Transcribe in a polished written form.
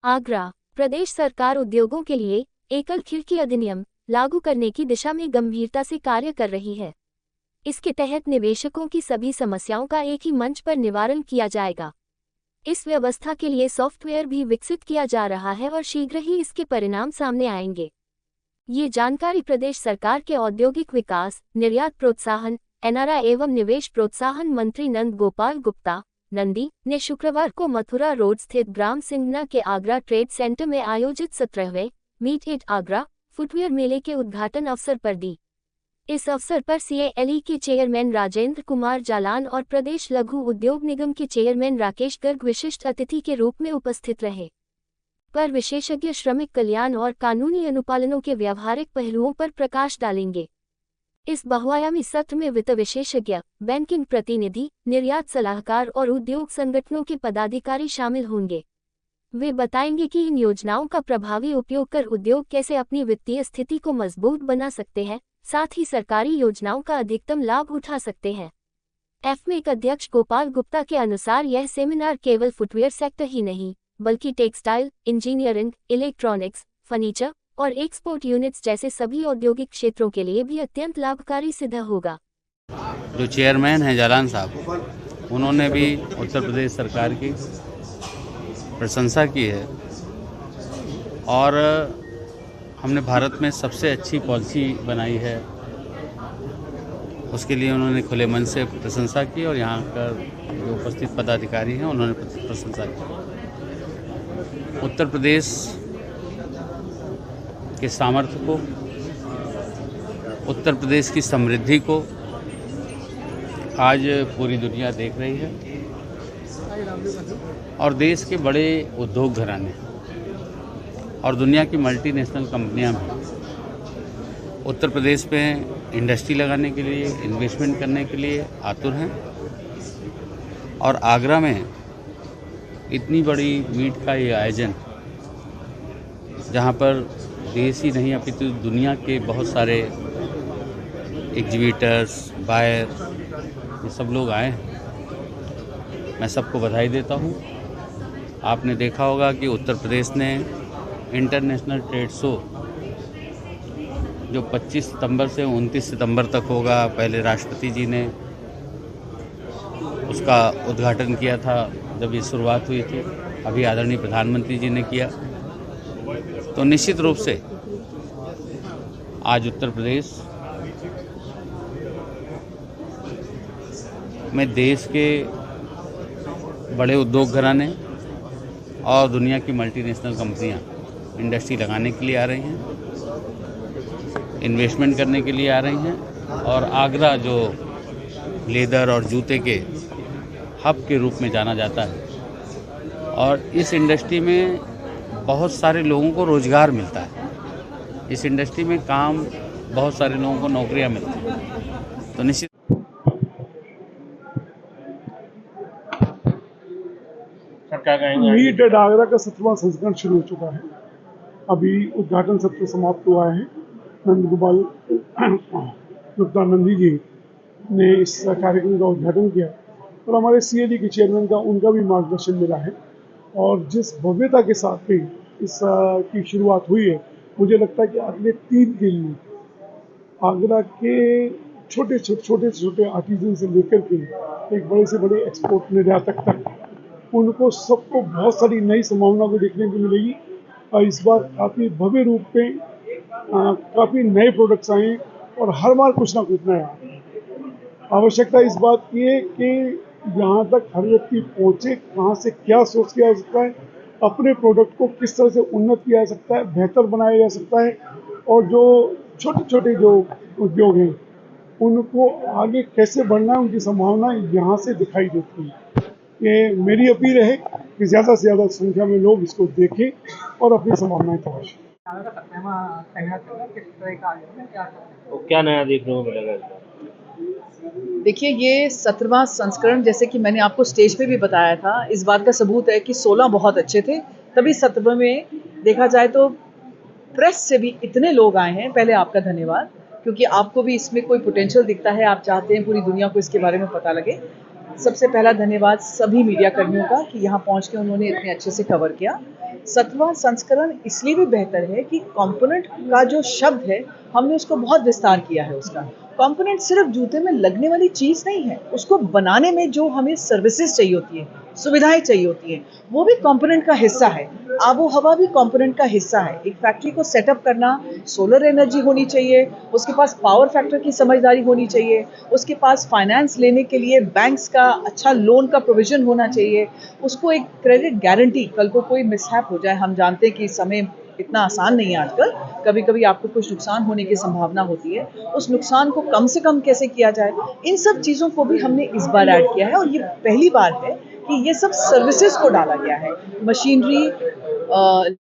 आगरा प्रदेश सरकार उद्योगों के लिए एकल खिड़की अधिनियम लागू करने की दिशा में गंभीरता से कार्य कर रही है। इसके तहत निवेशकों की सभी समस्याओं का एक ही मंच पर निवारण किया जाएगा। इस व्यवस्था के लिए सॉफ्टवेयर भी विकसित किया जा रहा है और शीघ्र ही इसके परिणाम सामने आएंगे। ये जानकारी प्रदेश सरकार के औद्योगिक विकास, निर्यात प्रोत्साहन, एनआरआई एवं निवेश प्रोत्साहन मंत्री नंद गोपाल गुप्ता नंदी ने शुक्रवार को मथुरा रोड स्थित ग्राम सिंघना के आगरा ट्रेड सेंटर में आयोजित 17वें मीट इट आगरा फुटवियर मेले के उद्घाटन अवसर पर दी। इस अवसर पर सीएएलई के चेयरमैन राजेंद्र कुमार जालान और प्रदेश लघु उद्योग निगम के चेयरमैन राकेश गर्ग विशिष्ट अतिथि के रूप में उपस्थित रहे। पर विशेषज्ञ श्रमिक कल्याण और कानूनी अनुपालनों के व्यावहारिक पहलुओं पर प्रकाश डालेंगे। इस बहुआयामी सत्र में वित्त विशेषज्ञ, बैंकिंग प्रतिनिधि, निर्यात सलाहकार और उद्योग संगठनों के पदाधिकारी शामिल होंगे। वे बताएंगे कि इन योजनाओं का प्रभावी उपयोग कर उद्योग कैसे अपनी वित्तीय स्थिति को मजबूत बना सकते हैं, साथ ही सरकारी योजनाओं का अधिकतम लाभ उठा सकते हैं। एफमेक अध्यक्ष गोपाल गुप्ता के अनुसार यह सेमिनार केवल फुटवियर सेक्टर ही नहीं, बल्कि टेक्सटाइल, इंजीनियरिंग, इलेक्ट्रॉनिक्स, फर्नीचर और एक्सपोर्ट यूनिट्स जैसे सभी औद्योगिक क्षेत्रों के लिए भी अत्यंत लाभकारी सिद्ध होगा। जो चेयरमैन हैं जालान साहब, उन्होंने भी उत्तर प्रदेश सरकार की प्रशंसा की है और हमने भारत में सबसे अच्छी पॉलिसी बनाई है, उसके लिए उन्होंने खुले मन से प्रशंसा की और यहाँ का जो उपस्थित पदाधिकारी हैं उन्होंने प्रशंसा की। उत्तर प्रदेश के सामर्थ्य को, उत्तर प्रदेश की समृद्धि को आज पूरी दुनिया देख रही है और देश के बड़े उद्योग घराने और दुनिया की मल्टीनेशनल कंपनियां भी उत्तर प्रदेश में इंडस्ट्री लगाने के लिए, इन्वेस्टमेंट करने के लिए आतुर हैं। और आगरा में इतनी बड़ी मीट का ये आयोजन, जहां पर देश ही नहीं अपितु दुनिया के बहुत सारे एग्जीबिटर्स, बायर, ये सब लोग आए हैं। मैं सबको बधाई देता हूँ। आपने देखा होगा कि उत्तर प्रदेश ने इंटरनेशनल ट्रेड शो जो 25 सितंबर से 29 सितंबर तक होगा, पहले राष्ट्रपति जी ने उसका उद्घाटन किया था जब ये शुरुआत हुई थी, अभी आदरणीय प्रधानमंत्री जी ने किया। तो निश्चित रूप से आज उत्तर प्रदेश में देश के बड़े उद्योग घराने और दुनिया की मल्टीनेशनल कंपनियां इंडस्ट्री लगाने के लिए आ रही हैं, इन्वेस्टमेंट करने के लिए आ रही हैं। और आगरा जो लेदर और जूते के हब के रूप में जाना जाता है और इस इंडस्ट्री में बहुत सारे लोगों को रोजगार मिलता है। इस इंडस्ट्री में काम बहुत सारे लोगों को नौकरियां मिलती हैं। तो निश्चित मीट इट आगरा का 17वां संस्करण शुरू हो चुका है। अभी उद्घाटन सत्र समाप्त हुआ है। नंद गोपाल गुप्ता नंदी जी ने इस कार्यक्रम का उद्घाटन किया और हमारे सीएलई के चेयरमैन का उनका भी मार्गदर्शन मिला है। और जिस भव्यता के साथ में इस की शुरुआत हुई है, मुझे लगता है कि अगले 3 दिन में आगरा के छोटे आर्टिजन से लेकर के एक बड़े से बड़े एक्सपोर्ट निर्यातक तक उनको सबको बहुत सारी नई संभावना को देखने को मिलेगी। और इस बार काफ़ी भव्य रूप में काफ़ी नए प्रोडक्ट्स आए और हर बार कुछ ना कुछ नया। आवश्यकता इस बात की है कि यहाँ तक हर व्यक्ति पहुँचे, कहाँ से क्या सोच किया जा सकता है, अपने प्रोडक्ट को किस तरह से उन्नत किया जा सकता है, बेहतर बनाया जा सकता है और जो छोटे जो उद्योग हैं उनको आगे कैसे बढ़ना है, उनकी संभावना यहाँ से दिखाई देती है। ये मेरी अपील है कि ज़्यादा से ज़्यादा संख्या में लोग इसको देखें और अपनी संभावनाएं तलाशें। क्या नया देखने को मिलेगा? देखिए, ये 17वां संस्करण, जैसे कि मैंने आपको स्टेज पे भी बताया था, इस बात का सबूत है कि 16 बहुत अच्छे थे, तभी 17वें में देखा जाए तो प्रेस से भी इतने लोग आए हैं। पहले आपका धन्यवाद, क्योंकि आपको भी इसमें कोई पोटेंशियल दिखता है, आप चाहते हैं पूरी दुनिया को इसके बारे में पता लगे। सबसे पहला धन्यवाद सभी मीडिया कर्मियों का कि यहाँ पहुँच के उन्होंने इतने अच्छे से कवर किया। 7वां संस्करण इसलिए भी बेहतर है कि कंपोनेंट का जो शब्द है हमने उसको बहुत विस्तार किया है। उसका कंपोनेंट सिर्फ जूते में लगने वाली चीज़ नहीं है, उसको बनाने में जो हमें सर्विसेज चाहिए होती है, सुविधाएं चाहिए होती हैं, वो भी कंपोनेंट का हिस्सा है। आबो हवा भी कंपोनेंट का हिस्सा है। एक फैक्ट्री को सेटअप करना, सोलर एनर्जी होनी चाहिए, उसके पास पावर फैक्टर की समझदारी होनी चाहिए, उसके पास फाइनेंस लेने के लिए बैंक्स का अच्छा लोन का प्रोविजन होना चाहिए, उसको एक क्रेडिट गारंटी, कल को कोई मिसहैप हो जाए, हम जानते हैं कि समय इतना आसान नहीं है आजकल, कभी कभी आपको कुछ नुकसान होने की संभावना होती है, उस नुकसान को कम से कम कैसे किया जाए, इन सब चीज़ों को भी हमने इस बार ऐड किया है। और ये पहली बार है कि ये सब सर्विसेज को डाला गया है। मशीनरी